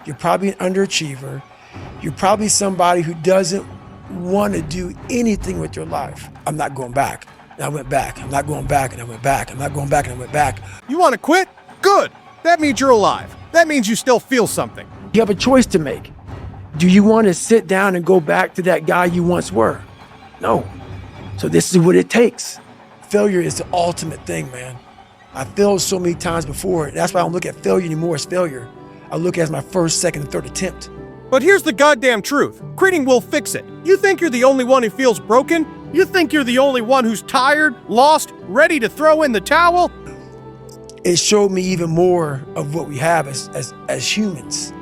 You're probably an underachiever. You're probably somebody who doesn't want to do anything with your life. I'm not going back. And I went back. I'm not going back, and I went back. I'm not going back, and I went back. You want to quit? Good. That means you're alive. That means you still feel something. You have a choice to make. Do you want to sit down and go back to that guy you once were? No. So this is what it takes. Failure is the ultimate thing, man. I failed so many times before. That's why I don't look at failure anymore as failure. I look at it as my first, second, and third attempt. But here's the goddamn truth. Quitting will fix it. You think you're the only one who feels broken? You think you're the only one who's tired, lost, ready to throw in the towel? It showed me even more of what we have as humans,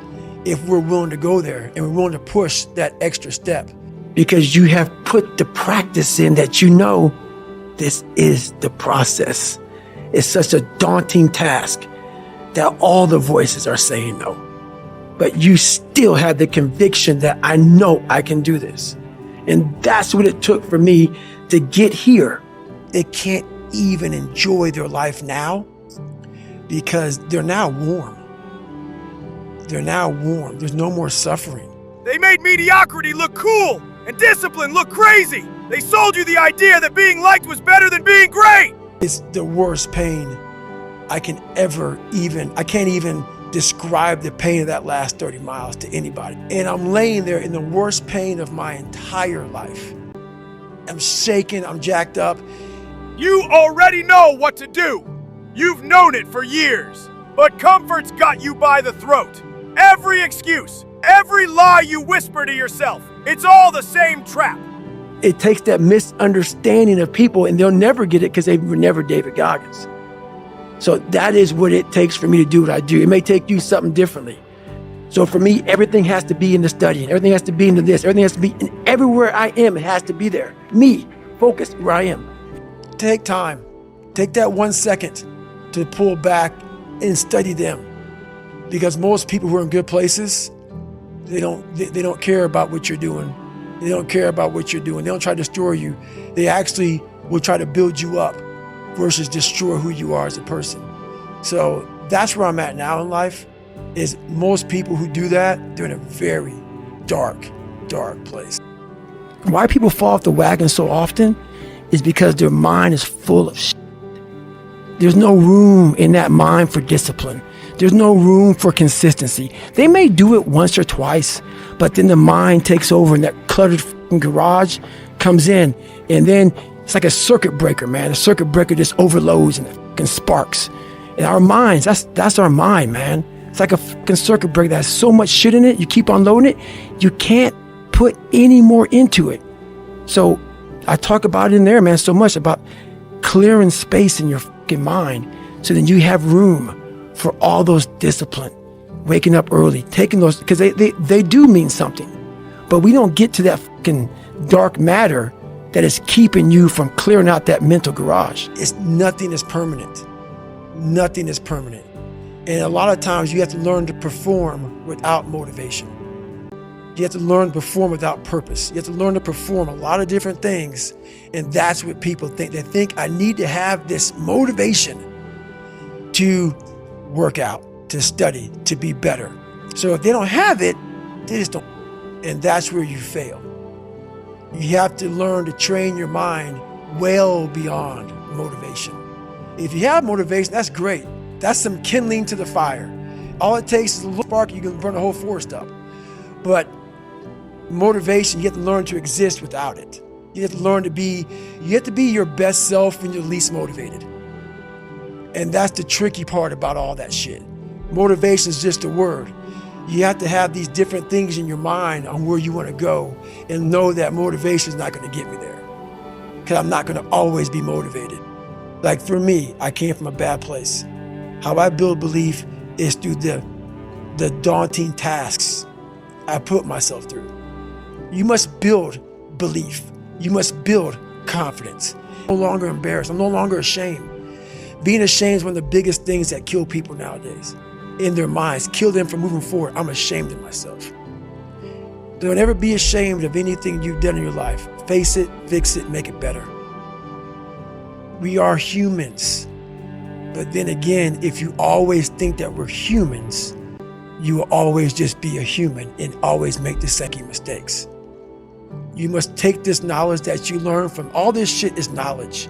if we're willing to go there and we're willing to push that extra step. Because you have put the practice in that you know this is the process. It's such a daunting task that all the voices are saying no. But you still have the conviction that I know I can do this. And that's what it took for me to get here. They can't even enjoy their life now because they're now warm. They're now warm. There's no more suffering. They made mediocrity look cool and discipline look crazy. They sold you the idea that being liked was better than being great. It's the worst pain I can't even describe the pain of that last 30 miles to anybody. And I'm laying there in the worst pain of my entire life. I'm shaking, I'm jacked up. You already know what to do. You've known it for years. But comfort's got you by the throat. Every excuse, every lie you whisper to yourself, it's all the same trap. It takes that misunderstanding of people, and they'll never get it because they were never David Goggins. So that is what it takes for me to do what I do. It may take you something differently. So for me, everything has to be in the studying. Everything has to be into this. Everything has to be in everywhere I am. It has to be there. Me, focused where I am. Take time. Take that 1 second to pull back and study them. Because most people who are in good places, they don't care about what you're doing. They don't care about what you're doing. They don't try to destroy you. They actually will try to build you up versus destroy who you are as a person. So that's where I'm at now in life, is most people who do that, they're in a very dark, dark place. Why people fall off the wagon so often is because their mind is full of shit. There's no room in that mind for discipline. There's no room for consistency. They may do it once or twice, but then the mind takes over and that cluttered fucking garage comes in, and then it's like a circuit breaker, man. The circuit breaker just overloads and it fucking sparks. And our minds, that's our mind, man. It's like a fucking circuit breaker that has so much shit in it, you keep unloading it, you can't put any more into it. So I talk about it in there, man, so much about clearing space in your fucking mind so then you have room for all those discipline, waking up early, taking those, because they do mean something. But we don't get to that fucking dark matter that is keeping you from clearing out that mental garage. Nothing is permanent. Nothing is permanent. And a lot of times you have to learn to perform without motivation. You have to learn to perform without purpose. You have to learn to perform a lot of different things. And that's what people think. They think I need to have this motivation to work out, to study, to be better. So if they don't have it, they just don't. And that's where you fail. You have to learn to train your mind well beyond motivation. If you have motivation, that's great. That's some kindling to the fire. All it takes is a little spark, you can burn the whole forest up. But motivation, you have to learn to exist without it. You have to be your best self when you're least motivated. And that's the tricky part about all that shit. Motivation is just a word. You have to have these different things in your mind on where you want to go and know that motivation is not going to get me there. Because I'm not going to always be motivated. Like for me, I came from a bad place. How I build belief is through the daunting tasks I put myself through. You must build belief. You must build confidence. I'm no longer embarrassed. I'm no longer ashamed. Being ashamed is one of the biggest things that kill people nowadays. In their minds, kill them from moving forward. I'm ashamed of myself. Don't ever be ashamed of anything you've done in your life. Face it, fix it, make it better. We are humans. But then again, if you always think that we're humans, you will always just be a human and always make the same mistakes. You must take this knowledge that you learn from all this shit is knowledge.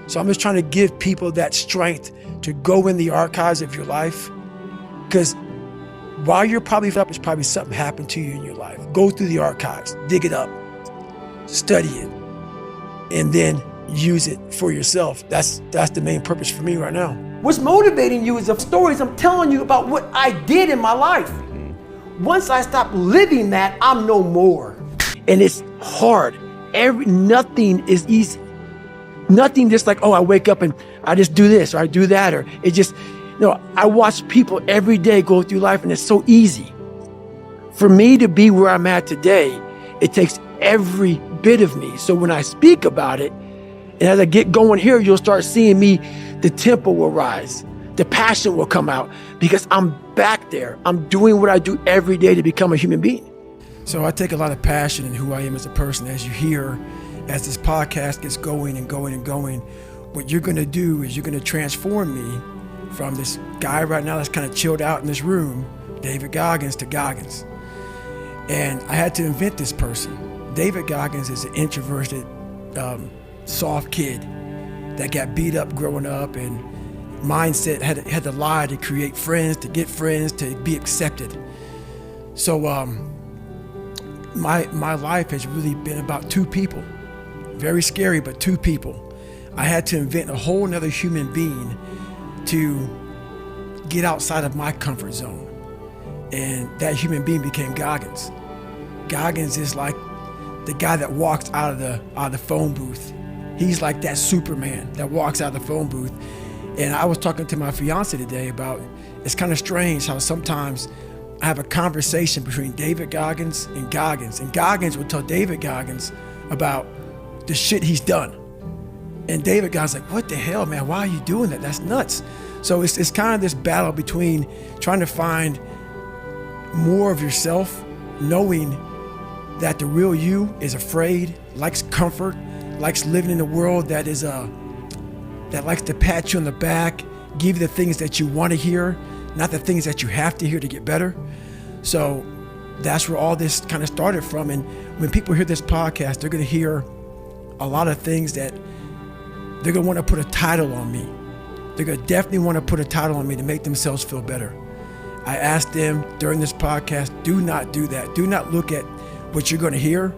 So I'm just trying to give people that strength to go in the archives of your life, because while you're probably up, it's probably something happened to you in your life. Go through the archives, dig it up, study it, and then use it for yourself. That's the main purpose for me right now. What's motivating you is the stories I'm telling you about what I did in my life. Once I stop living that, I'm no more. And it's hard. Nothing is easy. Nothing just like, oh, I wake up and I just do this or I do that, or it just, I watch people every day go through life and it's so easy. For me to be where I'm at today, it takes every bit of me. So when I speak about it, and as I get going here, you'll start seeing me, the tempo will rise, the passion will come out, because I'm back there. I'm doing what I do every day to become a human being. So I take a lot of passion in who I am as a person. As you hear, as this podcast gets going and going and going, what you're gonna do is you're gonna transform me from this guy right now that's kind of chilled out in this room, David Goggins, to Goggins. And I had to invent this person. David Goggins is an introverted, soft kid that got beat up growing up, and mindset had to lie to create friends, to get friends, to be accepted. So my life has really been about two people. Very scary, but two people. I had to invent a whole nother human being to get outside of my comfort zone. And that human being became Goggins. Goggins is like the guy that walks out of the phone booth. He's like that Superman that walks out of the phone booth. And I was talking to my fiance today about, it's kind of strange how sometimes I have a conversation between David Goggins, and Goggins will tell David Goggins about the shit he's done. And David Goggins like, what the hell, man? Why are you doing that? That's nuts. So it's kind of this battle between trying to find more of yourself, knowing that the real you is afraid, likes comfort, likes living in a world that is that likes to pat you on the back, give you the things that you want to hear, not the things that you have to hear to get better. So that's where all this kind of started from. And when people hear this podcast, they're going to hear a lot of things that they're going to want to put a title on me. They're going to definitely want to put a title on me to make themselves feel better. I asked them during this podcast, do not do that. Do not look at what you're going to hear.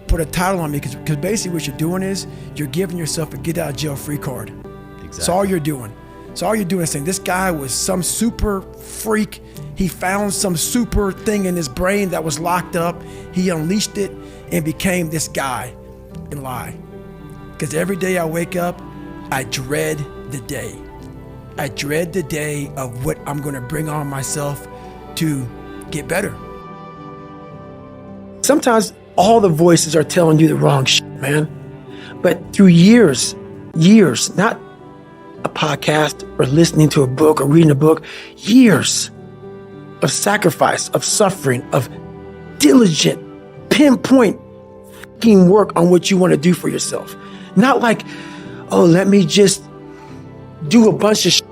Put a title on me, because basically what you're doing is you're giving yourself a get out of jail free card. Exactly. That's all you're doing. So all you're doing is saying this guy was some super freak. He found some super thing in his brain that was locked up. He unleashed it and became this guy and lie. Because every day I wake up, I dread the day. I dread the day of what I'm going to bring on myself to get better. Sometimes all the voices are telling you the wrong shit, man. But through years, not a podcast or listening to a book or reading a book, years of sacrifice, of suffering, of diligent, pinpoint fucking work on what you want to do for yourself. Not like, oh, let me just do a bunch of shit.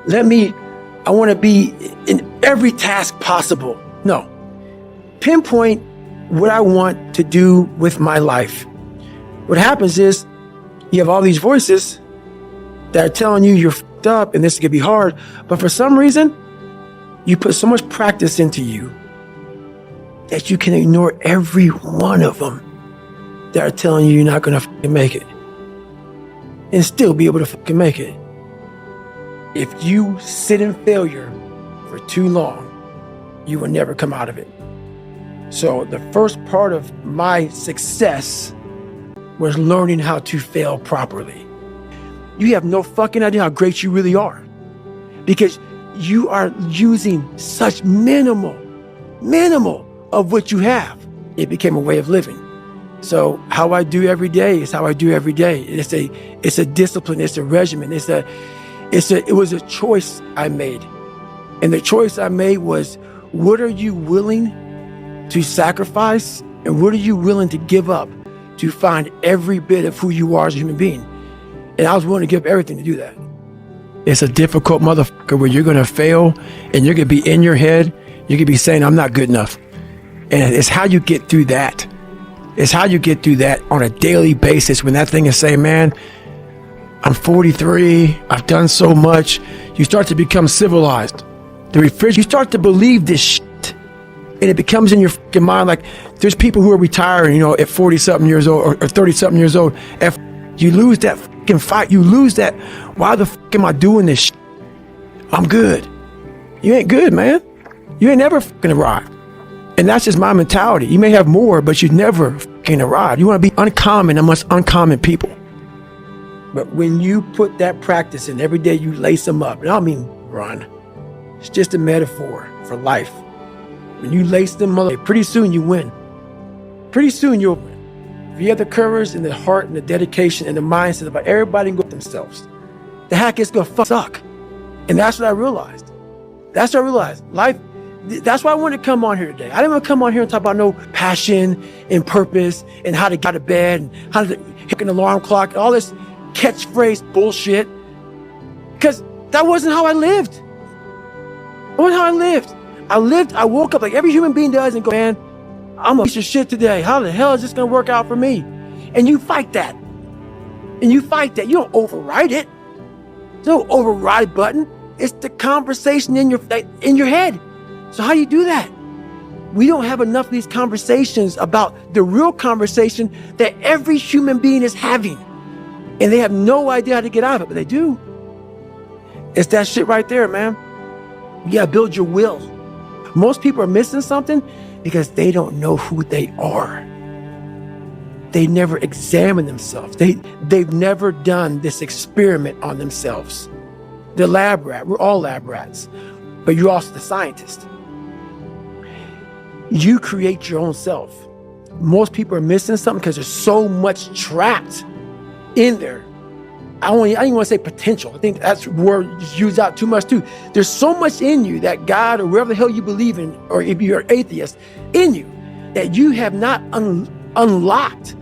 I want to be in every task possible. No. Pinpoint what I want to do with my life. What happens is you have all these voices that are telling you you're fucked up and this is going to be hard. But for some reason, you put so much practice into you that you can ignore every one of them that are telling you you're not going to fucking make it, and still be able to fucking make it. If you sit in failure for too long, you will never come out of it. So the first part of my success was learning how to fail properly. You have no fucking idea how great you really are, because you are using such minimal of what you have. It became a way of living. So how I do every day is how I do every day. It's a discipline. It's a regimen. It was a choice I made. And the choice I made was, what are you willing to sacrifice, and what are you willing to give up to find every bit of who you are as a human being? And I was willing to give up everything to do that. It's a difficult motherfucker where you're going to fail and you're going to be in your head. You're going to be saying, I'm not good enough. And it's how you get through that. It's how you get through that on a daily basis when that thing is saying, man, I'm 43. I've done so much. You start to become civilized. You start to believe this shit. And it becomes in your fucking mind like there's people who are retiring, at 40-something years old or 30-something years old. You lose that fucking fight. You lose that. Why the fuck am I doing this shit? I'm good. You ain't good, man. You ain't never fucking arrived. And that's just my mentality. You may have more, but you never fucking arrived. You want to be uncommon amongst uncommon people. But when you put that practice in, every day you lace them up. And I don't mean run. It's just a metaphor for life. When you lace them up, pretty soon you win. Pretty soon you'll win. If you have the courage and the heart and the dedication and the mindset about everybody can go themselves, the heck is going to suck. And that's what I realized. Life, that's why I wanted to come on here today. I didn't want to come on here and talk about no passion and purpose and how to get out of bed and how to hit an alarm clock, all this catchphrase bullshit. Because that wasn't how I lived. That wasn't how I lived. I woke up like every human being does and go, man, I'm a piece of shit today. How the hell is this going to work out for me? And you fight that. You don't override it. There's no override button. It's the conversation in your head. So how do you do that? We don't have enough of these conversations about the real conversation that every human being is having. And they have no idea how to get out of it, but they do. It's that shit right there, man. You gotta build your will. Most people are missing something because they don't know who they are. They never examine themselves. They've never done this experiment on themselves. The lab rat, we're all lab rats, but you're also the scientist. You create your own self. Most people are missing something because there's so much trapped in there. I don't even want to say potential. I think that's a word used out too much too. There's so much in you that God or wherever the hell you believe in, or if you're an atheist, in you that you have not unlocked.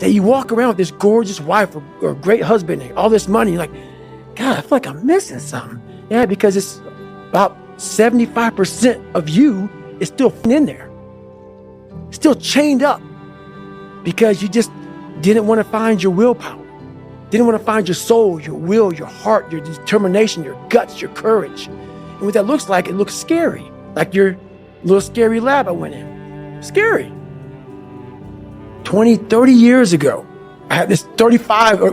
That you walk around with this gorgeous wife or great husband and all this money. You're like, God, I feel like I'm missing something. Yeah, because it's about 75% of you is still in there. Still chained up. Because you just didn't want to find your willpower. Didn't want to find your soul, your will, your heart, your determination, your guts, your courage. And what that looks like, it looks scary. Like your little scary lab I went in. Scary. 20, 30 years ago, I had this 35 or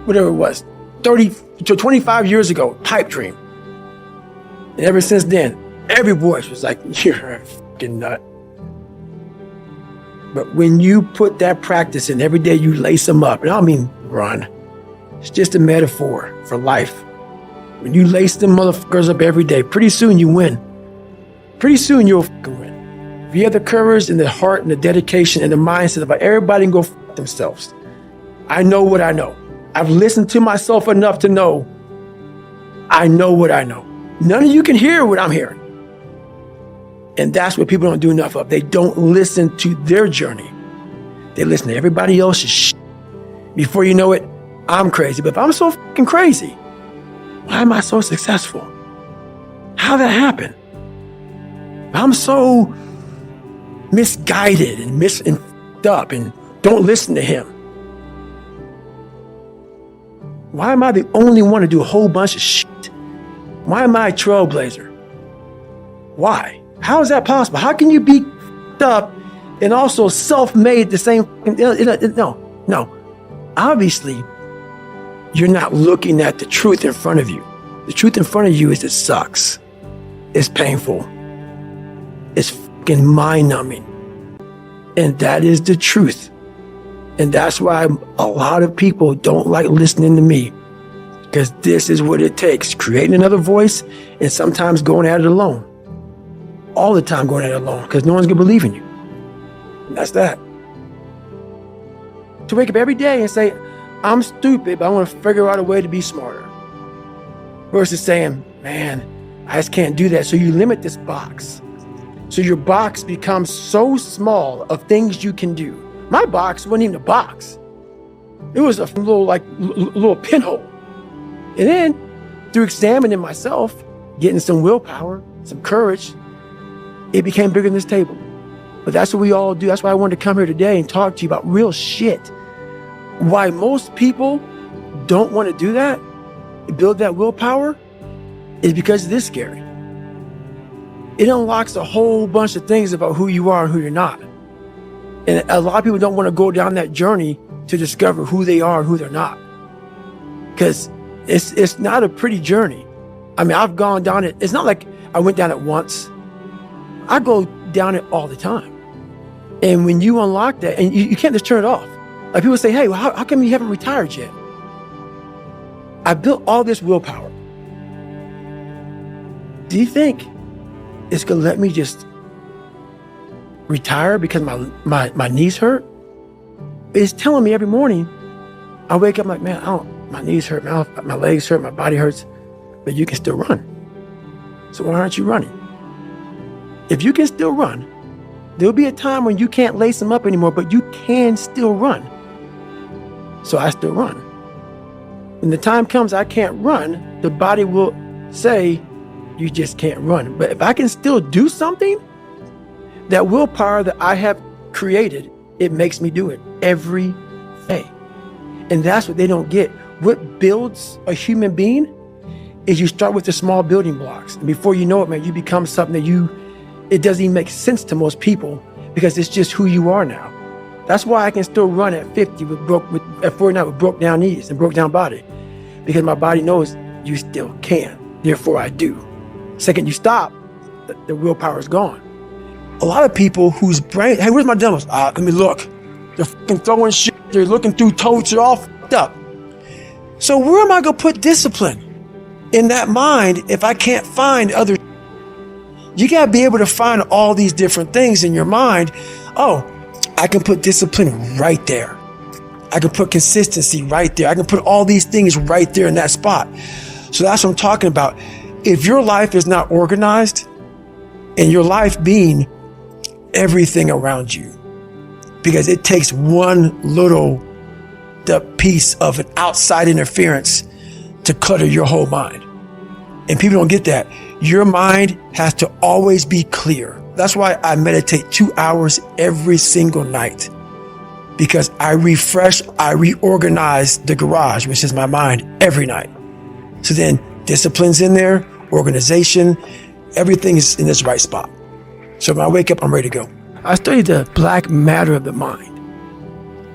whatever it was, 30 to 25 years ago, pipe dream. And ever since then, every voice was like, you're a fucking nut. But when you put that practice in, every day you lace them up, and I don't mean run. It's just a metaphor for life. When you lace them motherfuckers up every day, pretty soon you win. Pretty soon you'll fucking win. If you have the courage and the heart and the dedication and the mindset about everybody can go fuck themselves. I know what I know. I've listened to myself enough to know I know what I know. None of you can hear what I'm hearing. And that's what people don't do enough of. They don't listen to their journey. They listen to everybody else's shit. Before you know it, I'm crazy. But if I'm so fucking crazy, why am I so successful? How did that happen? If I'm so misguided and fucked up and don't listen to him. Why am I the only one to do a whole bunch of shit? Why am I a trailblazer? Why? How is that possible? How can you be fucked up and also self-made the same? No. Obviously, you're not looking at the truth in front of you. The truth in front of you is it sucks. It's painful. It's fucking mind-numbing. And that is the truth. And that's why a lot of people don't like listening to me. Because this is what it takes. Creating another voice and sometimes going at it alone. All the time going at it alone. Because no one's going to believe in you. And that's that. To wake up every day and say, I'm stupid, but I want to figure out a way to be smarter. Versus saying, man, I just can't do that. So you limit this box. So your box becomes so small of things you can do. My box wasn't even a box. It was a little pinhole. And then through examining myself, getting some willpower, some courage, it became bigger than this table. But that's what we all do. That's why I wanted to come here today and talk to you about real shit. Why most people don't want to do that, build that willpower, is because it is scary. It unlocks a whole bunch of things about who you are and who you're not. And a lot of people don't want to go down that journey to discover who they are and who they're not. Because it's not a pretty journey. I mean, I've gone down it. It's not like I went down it once. I go down it all the time. And when you unlock that, and you can't just turn it off. Like people say, hey, well, how come you haven't retired yet? I built all this willpower. Do you think it's gonna let me just retire because my knees hurt? It's telling me every morning, I wake up like, man, my knees hurt, my legs hurt, my body hurts, but you can still run. So why aren't you running? If you can still run, there'll be a time when you can't lace them up anymore, but you can still run. So I still run. When the time comes I can't run, the body will say, you just can't run. But if I can still do something, that willpower that I have created, it makes me do it every day. And that's what they don't get. What builds a human being is you start with the small building blocks. And before you know it, man, you become something that it doesn't even make sense to most people because it's just who you are now. That's why I can still run at 50 at 49 with broke down knees and broke down body, because my body knows you still can. Therefore, I do. Second you stop, the willpower is gone. A lot of people whose brain, hey, where's my demos? Let me look. They're fucking throwing shit. They're looking through totes. They're all fucked up. So where am I going to put discipline in that mind if I can't find other? You got to be able to find all these different things in your mind. Oh, I can put discipline right there. I can put consistency right there. I can put all these things right there in that spot. So that's what I'm talking about. If your life is not organized, and your life being everything around you, because it takes one little piece of an outside interference to clutter your whole mind. And people don't get that. Your mind has to always be clear. That's why I meditate 2 hours every single night, because I reorganize the garage, which is my mind, every night. So then discipline's in there, organization, everything is in this right spot. So when I wake up, I'm ready to go. I studied the black matter of the mind,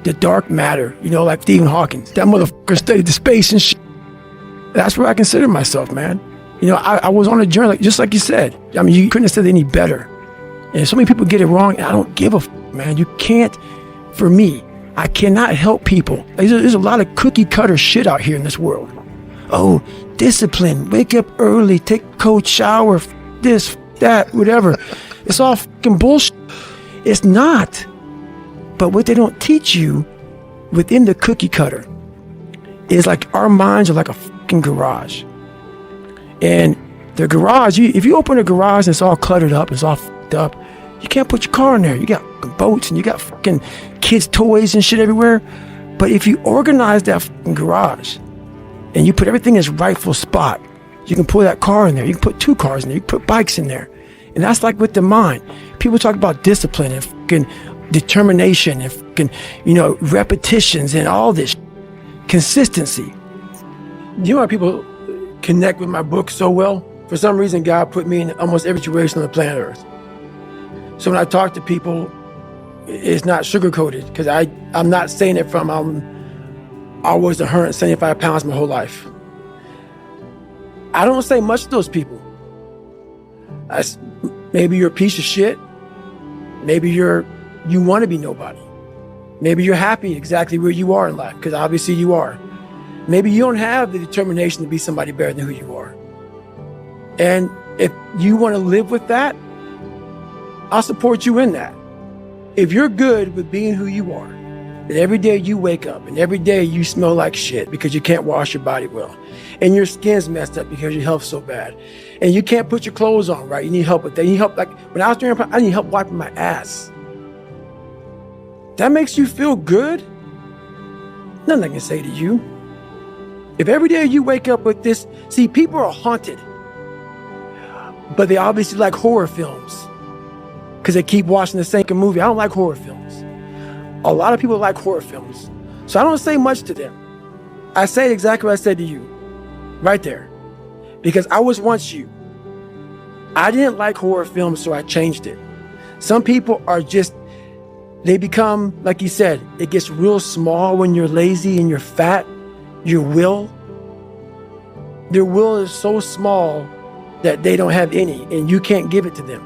the dark matter, like Stephen Hawking. That motherfucker studied the space and shit. That's where I consider myself, man. I was on a journey, just like you said. I mean, you couldn't have said it any better. And so many people get it wrong, and I don't give a man. You can't, for me, I cannot help people. There's a lot of cookie cutter shit out here in this world. Oh, discipline, wake up early, take a cold shower, this, that, whatever. It's all fucking bullshit. It's not. But what they don't teach you within the cookie cutter is like our minds are like a fucking garage. And the garage, if you open a garage and it's all cluttered up, it's all fucked up, you can't put your car in there. You got fucking boats and you got fucking kids' toys and shit everywhere. But if you organize that fucking garage and you put everything in its rightful spot, you can pull that car in there. You can put 2 cars in there. You can put bikes in there. And that's like with the mind. People talk about discipline and fucking determination and fucking, repetitions and all this consistency. You know why people connect with my book so well? For some reason, God put me in almost every situation on the planet Earth. So when I talk to people, it's not sugar-coated, because I'm not saying it from I was 175 pounds my whole life. I don't say much to those people. Maybe you're a piece of shit. Maybe you want to be nobody. Maybe you're happy exactly where you are in life, because obviously you are. Maybe you don't have the determination to be somebody better than who you are. And if you want to live with that, I'll support you in that. If you're good with being who you are, that every day you wake up and every day you smell like shit because you can't wash your body well, and your skin's messed up because your health's so bad, and you can't put your clothes on right, you need help with that. You need help, like when I was doing, I need help wiping my ass. That makes you feel good? Nothing I can say to you. If every day you wake up with this, see, people are haunted, but they obviously like horror films because they keep watching the same movie. I don't like horror films. A lot of people like horror films. So I don't say much to them. I say exactly what I said to you, right there, because I was once you. I didn't like horror films, so I changed it. Some people are just, they become, like you said, it gets real small when you're lazy and you're fat. Your will, their will is so small that they don't have any, and you can't give it to them.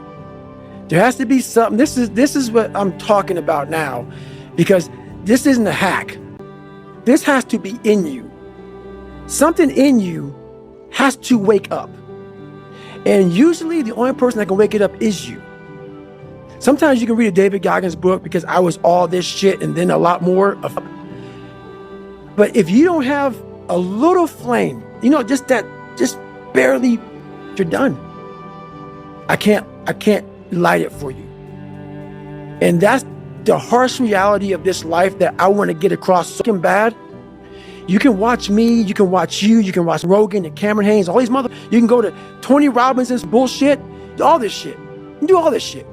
There has to be something. This is what I'm talking about now, because this isn't a hack. This has to be in you. Something in you has to wake up. And usually the only person that can wake it up is you. Sometimes you can read a David Goggins book because I was all this shit and then a lot more of. But if you don't have a little flame, just barely, you're done. I can't light it for you. And that's the harsh reality of this life that I want to get across so fucking bad. You can watch me, you can watch you can watch Rogan and Cameron Haynes, all these you can go to Tony Robbins's bullshit, all this shit. You can do all this shit.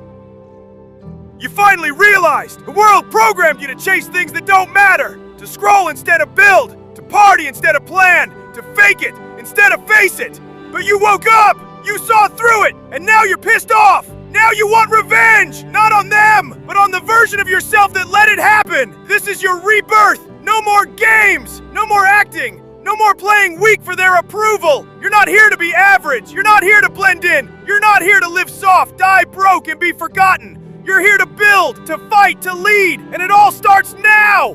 You finally realized the world programmed you to chase things that don't matter, to scroll instead of build, to party instead of plan, to fake it instead of face it. But you woke up, you saw through it, and now you're pissed off. Now you want revenge, not on them, but on the version of yourself that let it happen. This is your rebirth. No more games, no more acting, no more playing weak for their approval. You're not here to be average. You're not here to blend in. You're not here to live soft, die broke, and be forgotten. You're here to build, to fight, to lead, and it all starts now.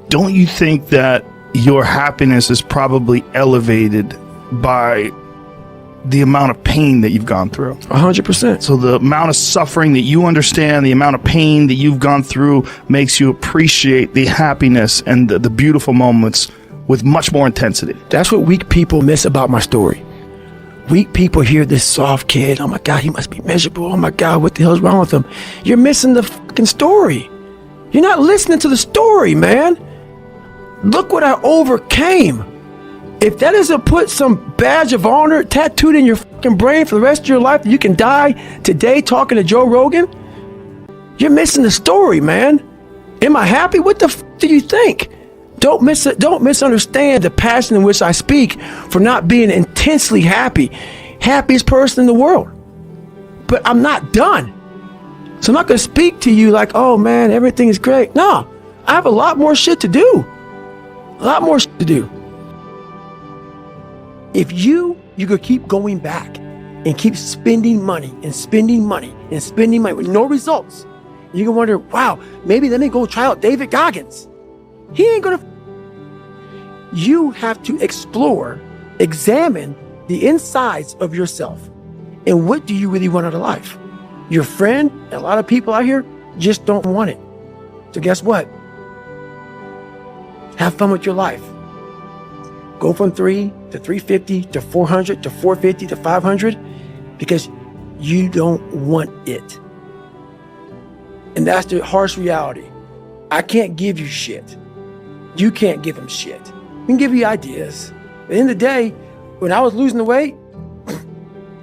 Don't you think that your happiness is probably elevated by the amount of pain that you've gone through? 100%. So the amount of suffering that you understand, the amount of pain that you've gone through makes you appreciate the happiness and the beautiful moments with much more intensity. That's what weak people miss about my story. Weak people hear this soft kid, oh my God, he must be miserable. Oh my God, what the hell's wrong with him? You're missing the fucking story. You're not listening to the story, man. Look what I overcame. If that doesn't put some badge of honor tattooed in your fucking brain for the rest of your life, that you can die today talking to Joe Rogan, you're missing the story, man. Am I happy? What the fuck do you think? Don't misunderstand the passion in which I speak for not being intensely happy. Happiest person in the world. But I'm not done. So I'm not going to speak to you like, oh man, everything is great. No, I have a lot more shit to do. A lot more shit to do. If you could keep going back and keep spending money and spending money and spending money with no results, you can wonder, wow, maybe let me go try out David Goggins. He ain't gonna. You have to explore, examine the insides of yourself. And what do you really want out of life? Your friend, and a lot of people out here just don't want it. So guess what? Have fun with your life. Go from 3 to 350 to 400 to 450 to 500 because you don't want it. And that's the harsh reality. I can't give you shit. You can't give them shit. We can give you ideas. At the end of the day, when I was losing the weight,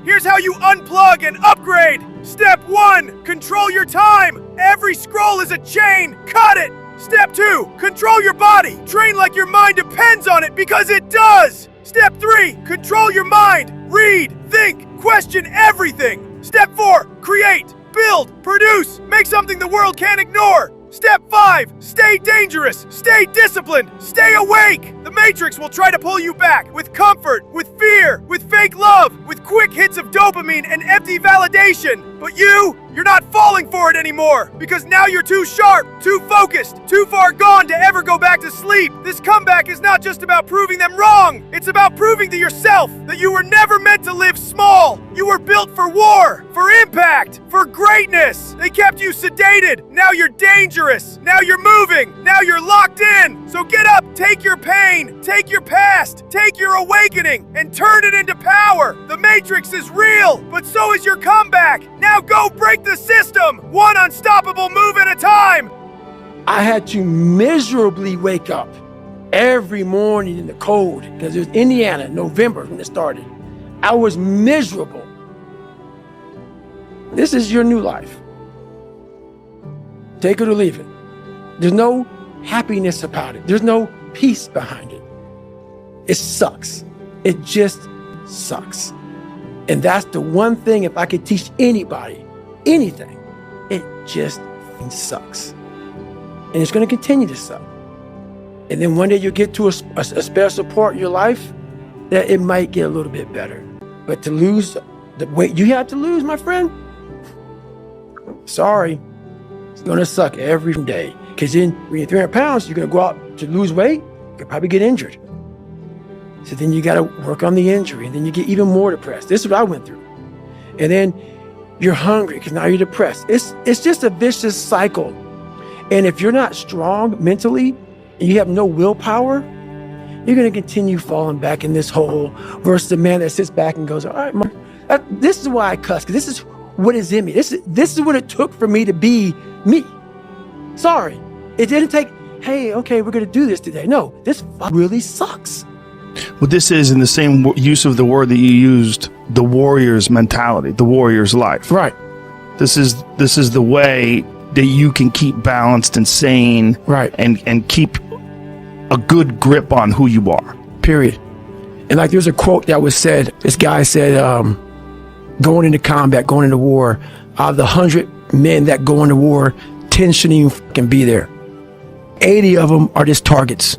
here's how you unplug and upgrade. Step 1, control your time. Every scroll is a chain. Cut it. Step 2, control your body. Train like your mind depends on it because it does. Step 3, control your mind. Read, think, question everything. Step 4, create, build, produce, make something the world can't ignore. Step 5, stay dangerous, stay disciplined, stay awake. The Matrix will try to pull you back with comfort, with fear, with fake love, with quick hits of dopamine and empty validation. But you're not falling for it anymore because now you're too sharp, too focused, too far gone to ever go back to sleep. This comeback is not just about proving them wrong. It's about proving to yourself that you were never meant to live small. You were built for war, for impact, for greatness. They kept you sedated. Now you're dangerous. Now you're moving. Now you're locked in. So get up, take your pain, take your past, take your awakening, and turn it into power. The Matrix is real, but so is your comeback. Now go break the system, one unstoppable move at a time. I had to miserably wake up every morning in the cold, because it was Indiana, November when it started. I was miserable. This is your new life. Take it or leave it. There's no happiness about it. There's no peace behind it. It sucks. It just sucks. And that's the one thing, if I could teach anybody anything, it just sucks. And it's going to continue to suck. And then one day you'll get to a special part in your life that it might get a little bit better. But to lose the weight you have to lose, my friend, sorry, it's going to suck every day. Because then when you're 300 pounds, you're going to go out to lose weight, you could probably get injured. So then you got to work on the injury, and then you get even more depressed. This is what I went through. And then you're hungry because now you're depressed. It's just a vicious cycle. And if you're not strong mentally and you have no willpower, you're going to continue falling back in this hole versus the man that sits back and goes, all right, this is why I cuss, because this is what is in me. This is what it took for me to be me. Sorry. It didn't take, hey, okay, we're going to do this today. No, this really sucks. What this is, in the same use of the word that you used, the warrior's mentality, the warrior's life. Right. This is the way that you can keep balanced and sane, right, and keep a good grip on who you are. Period. And like there's a quote that was said, this guy said, going into combat, going into war, out of the 100 men that go into war, 10 shouldn't even fucking be there. 80 of them are just targets.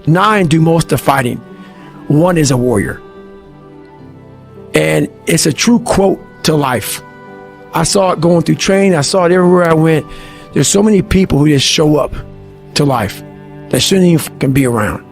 9 do most of the fighting. 1 is a warrior. And it's a true quote to life. I saw it going through training. I saw it everywhere I went. There's so many people who just show up to life that shouldn't even fucking be around.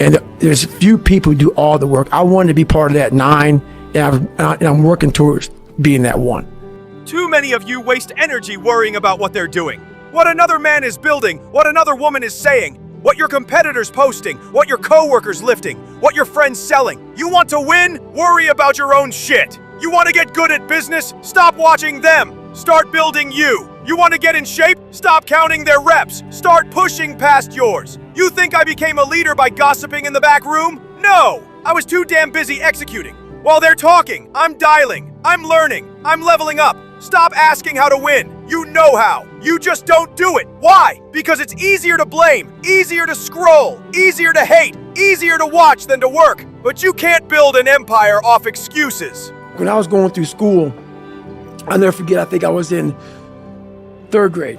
And there's a few people who do all the work. I wanted to be part of that 9, and I'm working towards being that 1. Too many of you waste energy worrying about what they're doing, what another man is building, what another woman is saying, what your competitors posting, what your coworkers lifting, what your friends selling. You want to win? Worry about your own shit. You want to get good at business? Stop watching them. Start building you. You want to get in shape? Stop counting their reps. Start pushing past yours. You think I became a leader by gossiping in the back room? No, I was too damn busy executing. While they're talking, I'm dialing, I'm learning, I'm leveling up. Stop asking how to win. You know how. You just don't do it. Why? Because it's easier to blame, easier to scroll, easier to hate, easier to watch than to work. But you can't build an empire off excuses. When I was going through school, I'll never forget, I think I was in 3rd grade.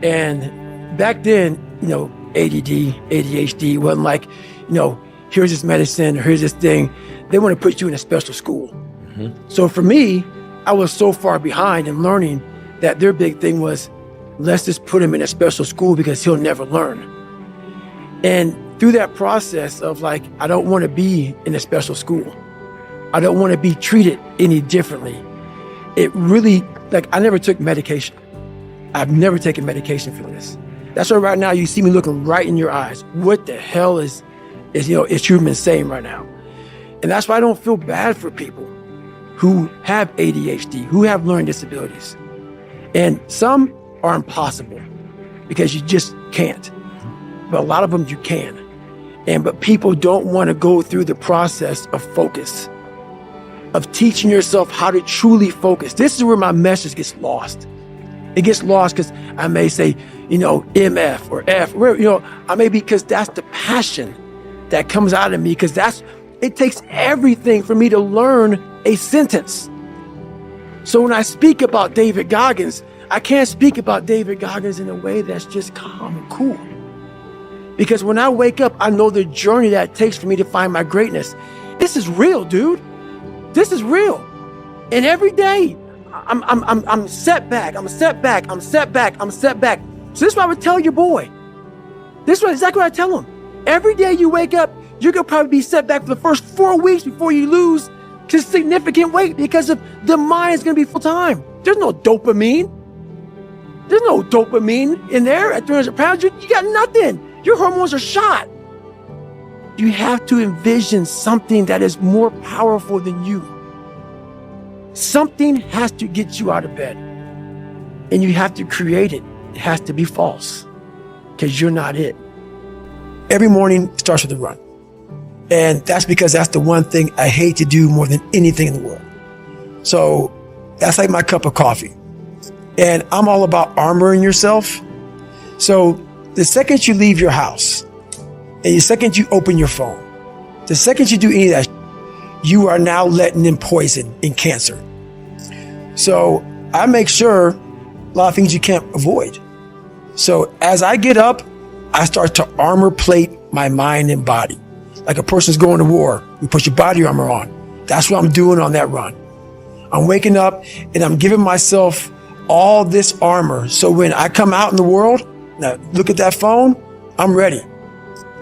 And back then, ADD, ADHD wasn't like, here's this medicine, or here's this thing. They want to put you in a special school. Mm-hmm. So for me, I was so far behind in learning that their big thing was, let's just put him in a special school because he'll never learn. And through that process of I don't want to be in a special school. I don't want to be treated any differently. It really, I never took medication. I've never taken medication for this. That's why right now you see me looking right in your eyes. What the hell is human saying right now? And that's why I don't feel bad for people who have ADHD, who have learning disabilities. And some are impossible because you just can't. But a lot of them you can. But people don't want to go through the process of focus, of teaching yourself how to truly focus. This is where my message gets lost. It gets lost because I may say, MF or F, I may be, because that's the passion that comes out of me, because it takes everything for me to learn a sentence. So when I speak about David Goggins, I can't speak about David Goggins in a way that's just calm and cool. Because when I wake up, I know the journey that it takes for me to find my greatness. This is real, dude. This is real. And every day, I'm set back. I'm set back. I'm set back. I'm set back. So this is what I would tell your boy. This is exactly what I tell him. Every day you wake up, you're going to probably be set back for the first 4 weeks before you lose to significant weight, because of the mind is going to be full time. There's no dopamine. There's no dopamine in there at 300 pounds. You got nothing. Your hormones are shot. You have to envision something that is more powerful than you. Something has to get you out of bed. And you have to create it. It has to be false, because you're not it. every morning starts with a run. And that's because that's the one thing I hate to do more than anything in the world. So that's like my cup of coffee. And I'm all about armoring yourself. So the second you leave your house, and the second you open your phone, the second you do any of that, you are now letting in poison and cancer. So I make sure a lot of things you can't avoid. So as I get up, I start to armor plate my mind and body. Like a person's going to war, you put your body armor on. That's what I'm doing on that run. I'm waking up and I'm giving myself all this armor. So when I come out in the world, now look at that phone, I'm ready.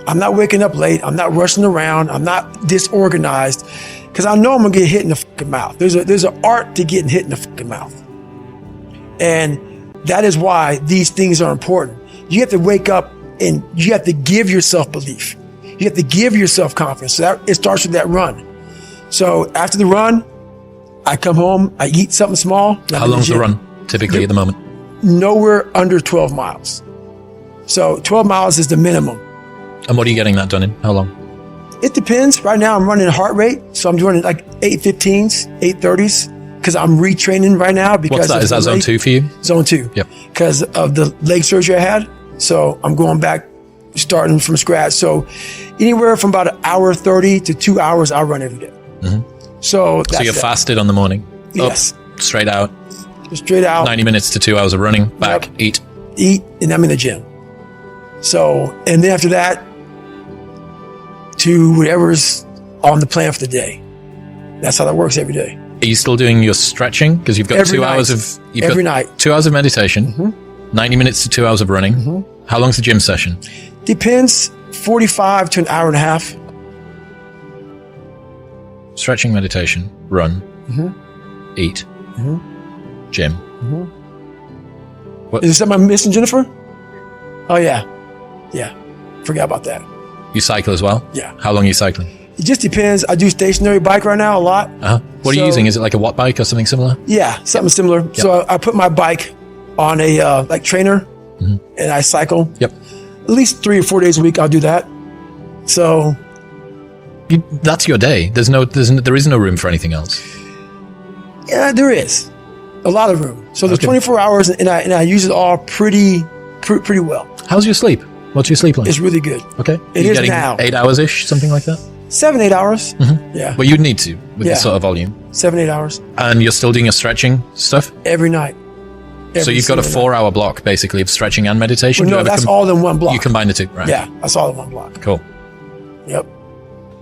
I'm not waking up late. I'm not rushing around. I'm not disorganized because I know I'm gonna get hit in the fucking mouth. There's an art to getting hit in the fucking mouth. And that is why these things are important. You have to wake up and you have to give yourself belief. You have to give yourself confidence. So it starts with that run. So after the run, I come home, I eat something small. How long's the run typically at the moment? Nowhere under 12 miles. So 12 miles is the minimum. And what are you getting that done in? How long? It depends. Right now I'm running heart rate. So I'm doing like 8:15s, 8:30s because I'm retraining right now. Because what's that? Is that zone 2 for you? Zone 2. Yep. Because of the leg surgery I had. So I'm going back, starting from scratch. So anywhere from about 1:30 to 2 hours, I run every day. Mm-hmm. So you're fasted on the morning? Yes. Up, straight out? Straight out. 90 minutes to 2 hours of running, back, yep. Eat, and I'm in the gym. So, and then after that, to whatever's on the plan for the day. That's how that works every day. Are you still doing your stretching? Because you've got every 2 night. hours of... Every night. 2 hours of meditation, Mm-hmm. 90 minutes to 2 hours of running. Mm-hmm. How long's the gym session? Depends, 45 to an hour and a half. Stretching, meditation, run, eat, gym. Is there something I'm missing, Jennifer? Oh, yeah. Yeah. Forgot about that. You cycle as well? Yeah. How long are you cycling? It just depends. I do stationary bike right now a lot. Uh-huh. What are you using? Is it like a watt bike or something similar? Yeah, something similar. Yep. So I put my bike on a like trainer and I cycle. Yep. At least 3 or 4 days a week I'll do that. So... that's your day. There is no room for anything else. Yeah, there is a lot of room. So there's 24 hours, and I use it all pretty well. How's your sleep? What's your sleep like? It's really good. Okay. It is now. 8 hours ish, something like that. 7-8 hours. Yeah. Well, you'd need to with this sort of volume. 7-8 hours. And you're still doing your stretching stuff every night. So you've got a 4-hour block basically of stretching and meditation. Well, no, that's all in one block. You combine the two, right? Yeah, that's all in one block. Cool. Yep.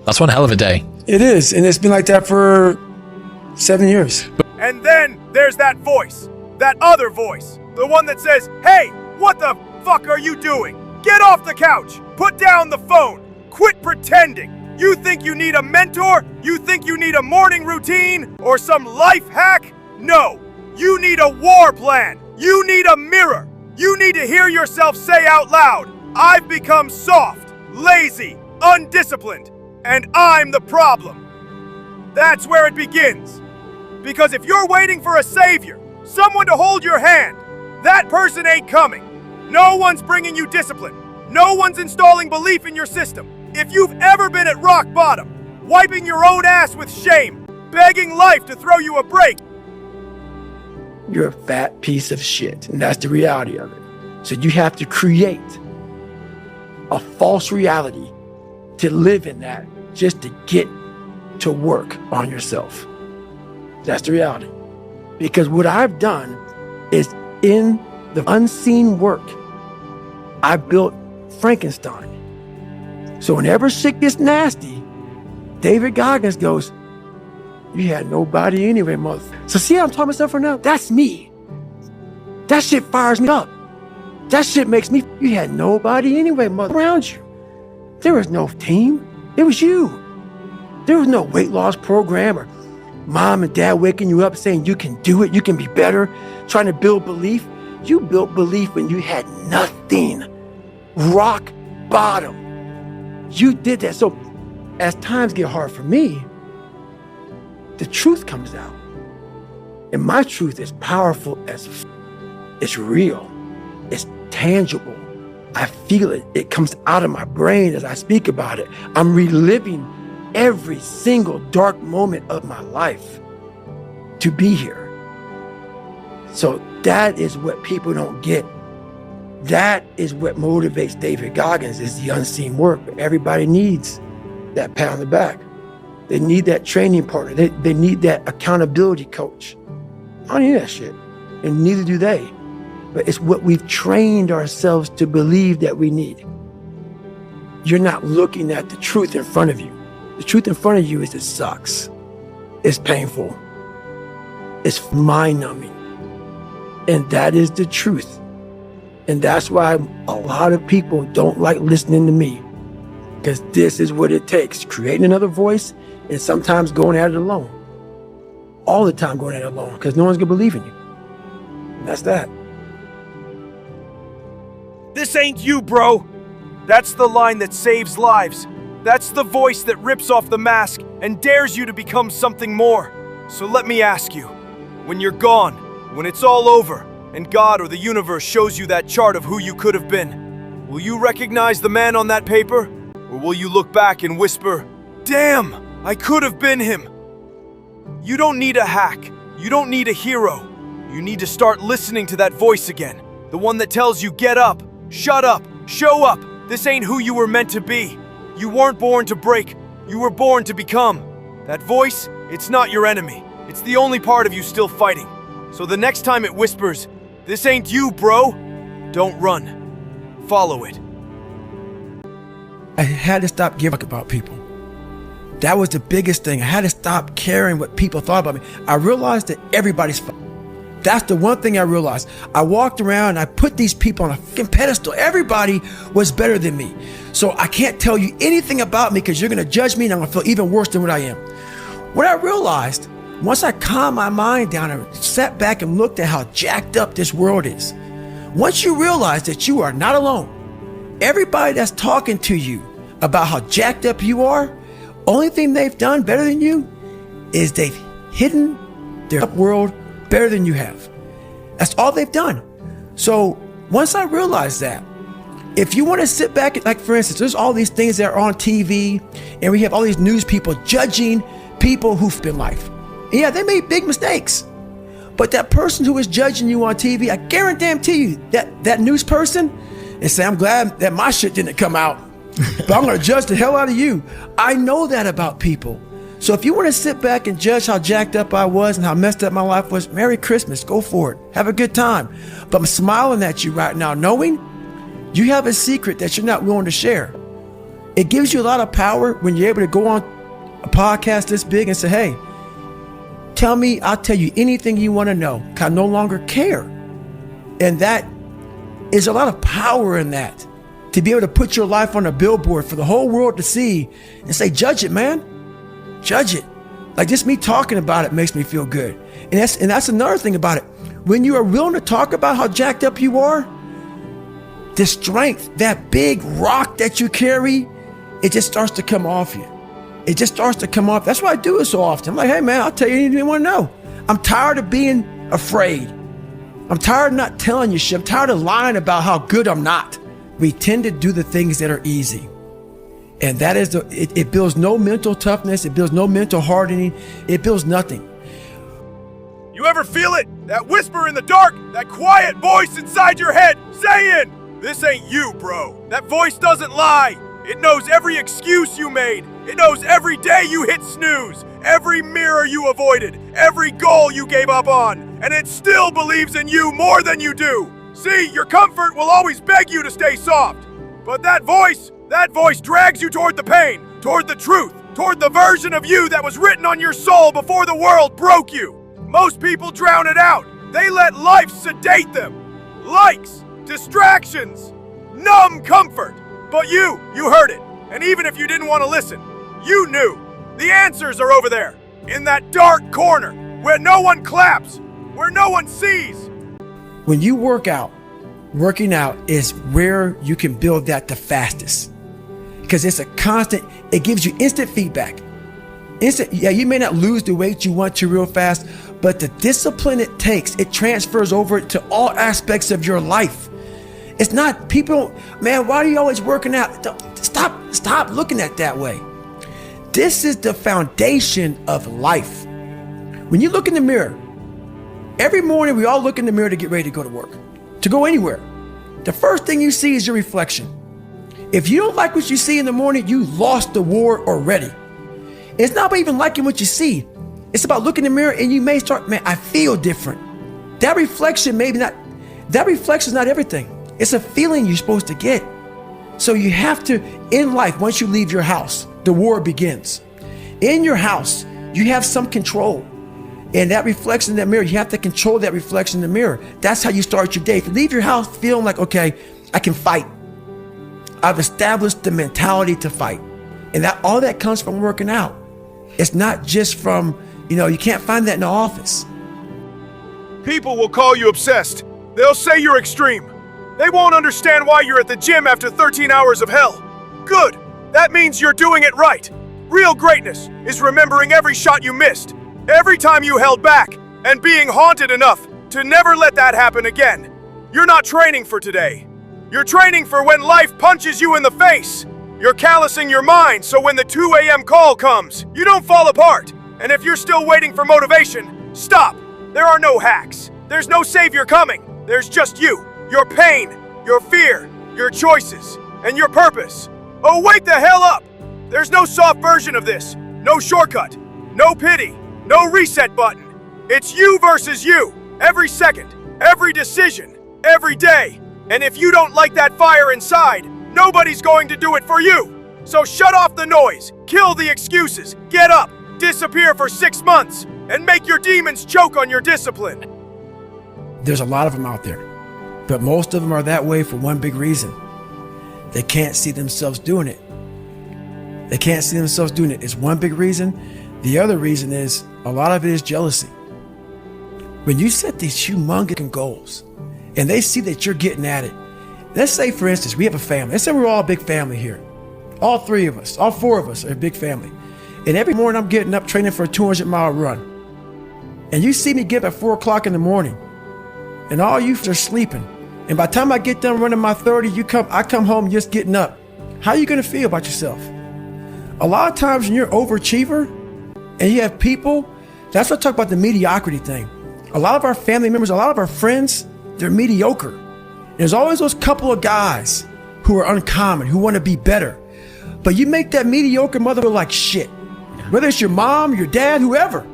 That's one hell of a day. It is, and it's been like that for 7 years. And then there's that voice, that other voice, the one that says, "Hey, what the fuck are you doing? Get off the couch, put down the phone, quit pretending. You think you need a mentor? You think you need a morning routine or some life hack? No, you need a war plan. You need a mirror. You need to hear yourself say out loud, I've become soft, lazy, undisciplined, and I'm the problem." That's where it begins. Because if you're waiting for a savior, someone to hold your hand, that person ain't coming. No one's bringing you discipline. No one's installing belief in your system. If you've ever been at rock bottom, wiping your own ass with shame, begging life to throw you a break, you're a fat piece of shit, and that's the reality of it. So you have to create a false reality to live in that just to get to work on yourself. That's the reality. Because what I've done is in the unseen work, I built Frankenstein. So whenever shit gets nasty, David Goggins goes, "You had nobody anyway, mother." So see how I'm talking myself right now? That's me. That shit fires me up. That shit makes me, you had nobody anyway, mother, around you. There was no team. It was you. There was no weight loss program or mom and dad waking you up saying you can do it, you can be better, trying to build belief. You built belief when you had nothing. Rock bottom. You did that. So as times get hard for me, the truth comes out. And my truth is powerful as it's real. It's tangible. I feel it. It comes out of my brain as I speak about it. I'm reliving every single dark moment of my life to be here. So that is what people don't get. That is what motivates David Goggins, is the unseen work. Everybody needs that pat on the back. They need that training partner. They need that accountability coach. I don't need that shit, and neither do they. But it's what we've trained ourselves to believe that we need. You're not looking at the truth in front of you. The truth in front of you is it sucks. It's painful. It's mind-numbing. And that is the truth. And that's why a lot of people don't like listening to me, because this is what it takes. Creating another voice and sometimes going at it alone. All the time going at it alone, because no one's going to believe in you. And that's that. This ain't you, bro. That's the line that saves lives. That's the voice that rips off the mask and dares you to become something more. So let me ask you, when you're gone, when it's all over, and God or the universe shows you that chart of who you could have been, will you recognize the man on that paper? Or will you look back and whisper, "Damn, I could have been him"? You don't need a hack. You don't need a hero. You need to start listening to that voice again. The one that tells you, get up, shut up, show up. This ain't who you were meant to be. You weren't born to break. You were born to become. That voice, it's not your enemy. It's the only part of you still fighting. So the next time it whispers, "This ain't you, bro," don't run. Follow it. I had to stop giving a fuck about people. That was the biggest thing. I had to stop caring what people thought about me. I realized that everybody's fucking. That's the one thing I realized. I walked around and I put these people on a fucking pedestal. Everybody was better than me. So I can't tell you anything about me because you're going to judge me and I'm going to feel even worse than what I am. What I realized, once I calmed my mind down and sat back and looked at how jacked up this world is, once you realize that you are not alone, everybody that's talking to you about how jacked up you are, only thing they've done better than you is they've hidden their world better than you have. That's all they've done. So once I realized that, if you want to sit back, like for instance, there's all these things that are on TV and we have all these news people judging people who've been life. Yeah, they made big mistakes. But that person who is judging you on TV, I guarantee you that news person and say, "I'm glad that my shit didn't come out, but I'm going to judge the hell out of you." I know that about people. So if you want to sit back and judge how jacked up I was and how messed up my life was, Merry Christmas, go for it. Have a good time. But I'm smiling at you right now, knowing you have a secret that you're not willing to share. It gives you a lot of power when you're able to go on a podcast this big and say, "Hey, tell me, I'll tell you anything you want to know. I no longer care." And that is a lot of power in that, to be able to put your life on a billboard for the whole world to see and say, "Judge it, man. Judge it." Like just me talking about it makes me feel good. And that's another thing about it. When you are willing to talk about how jacked up you are, the strength, that big rock that you carry, it just starts to come off you. It just starts to come off. That's why I do it so often. I'm like, "Hey man, I'll tell you anything you want to know." I'm tired of being afraid. I'm tired of not telling you shit. I'm tired of lying about how good I'm not. We tend to do the things that are easy. And that is it builds no mental toughness. It builds no mental hardening. It builds nothing. You ever feel it? That whisper in the dark, that quiet voice inside your head saying, "This ain't you, bro." That voice doesn't lie. It knows every excuse you made. It knows every day you hit snooze, every mirror you avoided, every goal you gave up on, and it still believes in you more than you do. See, your comfort will always beg you to stay soft. But that voice drags you toward the pain, toward the truth, toward the version of you that was written on your soul before the world broke you. Most people drown it out. They let life sedate them. Likes, distractions, numb comfort. But you heard it. And even if you didn't want to listen, you knew. The answers are over there, in that dark corner, where no one claps, where no one sees. When you working out is where you can build that the fastest. Because it's a constant, it gives you instant feedback. You may not lose the weight you want to real fast, but the discipline it takes, it transfers over to all aspects of your life. It's not people, man, why are you always working out? Stop looking at it that way. This is the foundation of life. When you look in the mirror, every morning we all look in the mirror to get ready to go to work, to go anywhere. The first thing you see is your reflection. If you don't like what you see in the morning, you lost the war already. It's not about even liking what you see. It's about looking in the mirror and you may start, man, I feel different. That reflection is not everything. It's a feeling you're supposed to get. So you have to, in life, once you leave your house, the war begins. In your house, you have some control. And that reflection in that mirror, you have to control that reflection in the mirror. That's how you start your day. If you leave your house feeling like, okay, I can fight. I've established the mentality to fight. And that all that comes from working out. It's not just from, you can't find that in the office. People will call you obsessed. They'll say you're extreme. They won't understand why you're at the gym after 13 hours of hell. Good. That means you're doing it right. Real greatness is remembering every shot you missed, every time you held back, and being haunted enough to never let that happen again. You're not training for today. You're training for when life punches you in the face. You're callousing your mind so when the 2 a.m. call comes, you don't fall apart. And if you're still waiting for motivation, stop. There are no hacks. There's no savior coming. There's just you, your pain, your fear, your choices, and your purpose. Oh, wake the hell up! There's no soft version of this. No shortcut. No pity. No reset button. It's you versus you. Every second. Every decision. Every day. And if you don't like that fire inside, nobody's going to do it for you. So shut off the noise. Kill the excuses. Get up. Disappear for 6 months. And make your demons choke on your discipline. There's a lot of them out there. But most of them are that way for one big reason. They can't see themselves doing it. They can't see themselves doing it. It's one big reason. The other reason is a lot of it is jealousy. When you set these humongous goals and they see that you're getting at it, let's say, for instance, we have a family. Let's say we're all a big family here. All 3 of us, all 4 of us are a big family. And every morning I'm getting up training for a 200-mile run. And you see me get up at 4 o'clock in the morning and all you are sleeping. And by the time I get done running my 30, I come home just getting up. How are you going to feel about yourself? A lot of times when you're an overachiever and you have people, that's what I talk about the mediocrity thing. A lot of our family members, a lot of our friends, they're mediocre. There's always those couple of guys who are uncommon, who want to be better. But you make that mediocre mother look like shit. Whether it's your mom, your dad, whoever.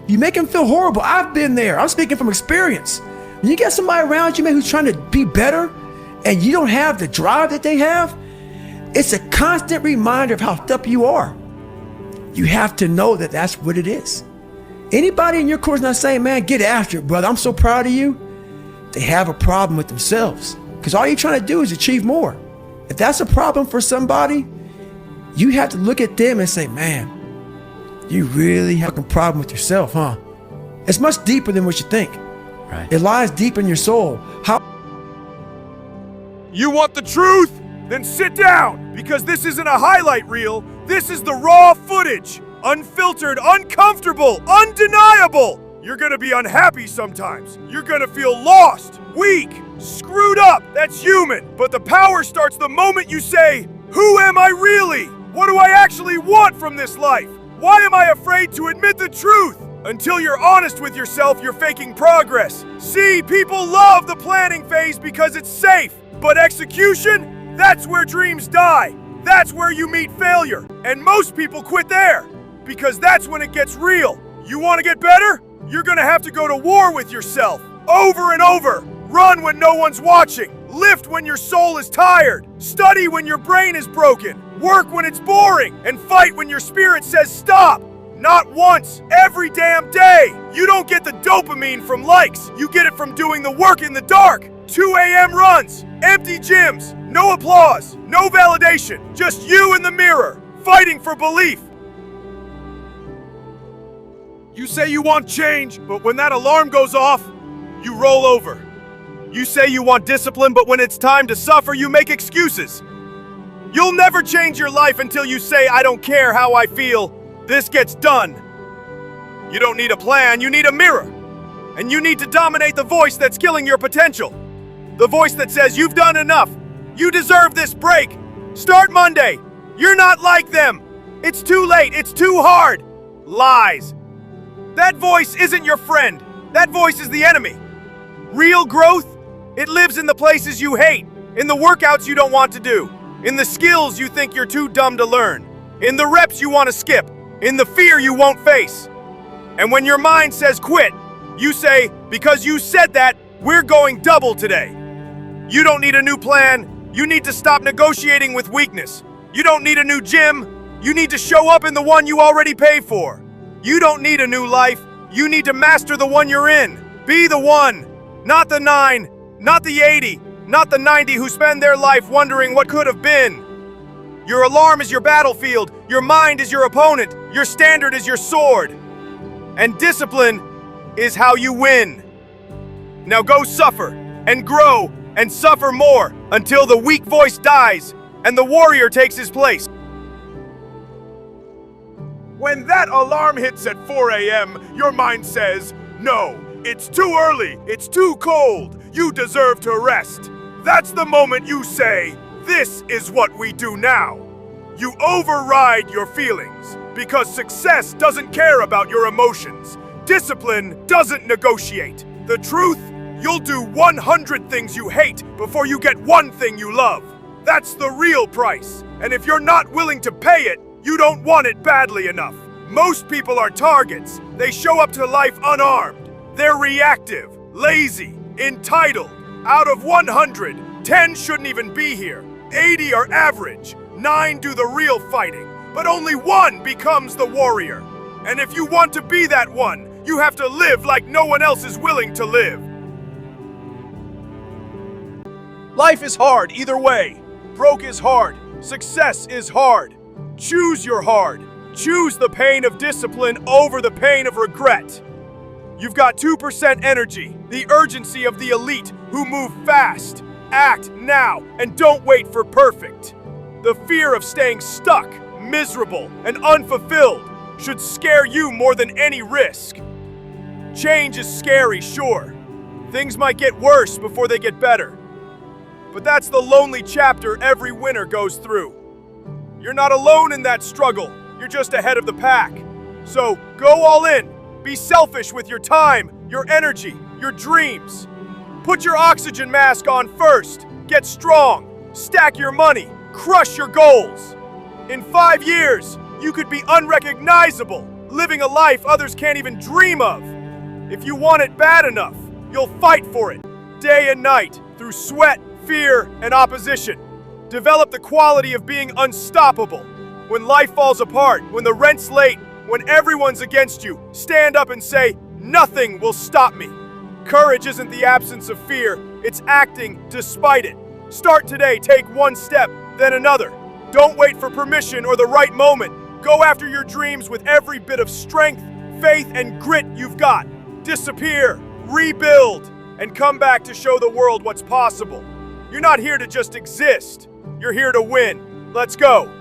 You make them feel horrible. I've been there. I'm speaking from experience. When you get somebody around you, man, who's trying to be better and you don't have the drive that they have, it's a constant reminder of how fucked up you are. You have to know that that's what it is. Anybody in your course not saying, man, get after it, brother, I'm so proud of you. They have a problem with themselves because all you're trying to do is achieve more. If that's a problem for somebody, you have to look at them and say, man, you really have a problem with yourself, huh? It's much deeper than what you think. Right. It lies deep in your soul. You want the truth? Then sit down, because this isn't a highlight reel. This is the raw footage. Unfiltered, uncomfortable, undeniable. You're gonna be unhappy sometimes. You're gonna feel lost, weak, screwed up. That's human. But the power starts the moment you say, who am I really? What do I actually want from this life? Why am I afraid to admit the truth? Until you're honest with yourself, you're faking progress. See, people love the planning phase because it's safe. But execution? That's where dreams die. That's where you meet failure. And most people quit there because that's when it gets real. You want to get better? You're gonna have to go to war with yourself over and over. Run when no one's watching. Lift when your soul is tired. Study when your brain is broken. Work when it's boring. And fight when your spirit says stop. Not once, every damn day. You don't get the dopamine from likes. You get it from doing the work in the dark. 2 a.m. runs, empty gyms, no applause, no validation, just you in the mirror, fighting for belief. You say you want change, but when that alarm goes off, you roll over. You say you want discipline, but when it's time to suffer, you make excuses. You'll never change your life until you say, I don't care how I feel. This gets done. You don't need a plan, you need a mirror. And you need to dominate the voice that's killing your potential. The voice that says you've done enough. You deserve this break. Start Monday. You're not like them. It's too late. It's too hard. Lies. That voice isn't your friend. That voice is the enemy. Real growth, it lives in the places you hate, in the workouts you don't want to do, in the skills you think you're too dumb to learn, in the reps you want to skip, in the fear you won't face. And when your mind says quit, you say, because you said that, we're going double today. You don't need a new plan. You need to stop negotiating with weakness. You don't need a new gym. You need to show up in the one you already pay for. You don't need a new life. You need to master the one you're in. Be the one, not the 9, not the 80, not the 90 who spend their life wondering what could have been. Your alarm is your battlefield. Your mind is your opponent. Your standard is your sword. And discipline is how you win. Now go suffer and grow and suffer more until the weak voice dies and the warrior takes his place. When that alarm hits at 4 a.m., your mind says, no, it's too early, it's too cold, you deserve to rest. That's the moment you say, this is what we do now. You override your feelings, because success doesn't care about your emotions. Discipline doesn't negotiate. The truth, you'll do 100 things you hate before you get one thing you love. That's the real price. And if you're not willing to pay it, you don't want it badly enough. Most people are targets. They show up to life unarmed. They're reactive, lazy, entitled. Out of 100, 10 shouldn't even be here. 80 are average. 9 do the real fighting. But only 1 becomes the warrior. And if you want to be that one, you have to live like no one else is willing to live. Life is hard either way. Broke is hard. Success is hard. Choose your hard. Choose the pain of discipline over the pain of regret. You've got 2% energy, the urgency of the elite who move fast. Act now and don't wait for perfect. The fear of staying stuck, miserable, and unfulfilled should scare you more than any risk. Change is scary, sure. Things might get worse before they get better. But that's the lonely chapter every winner goes through. You're not alone in that struggle. You're just ahead of the pack. So go all in. Be selfish with your time, your energy, your dreams. Put your oxygen mask on first. Get strong. Stack your money. Crush your goals. In 5 years, you could be unrecognizable, living a life others can't even dream of. If you want it bad enough, you'll fight for it, day and night, through sweat, fear, and opposition. Develop the quality of being unstoppable. When life falls apart, when the rent's late, when everyone's against you, stand up and say, nothing will stop me. Courage isn't the absence of fear, it's acting despite it. Start today, take one step, then another. Don't wait for permission or the right moment. Go after your dreams with every bit of strength, faith, and grit you've got. Disappear, rebuild, and come back to show the world what's possible. You're not here to just exist. You're here to win. Let's go.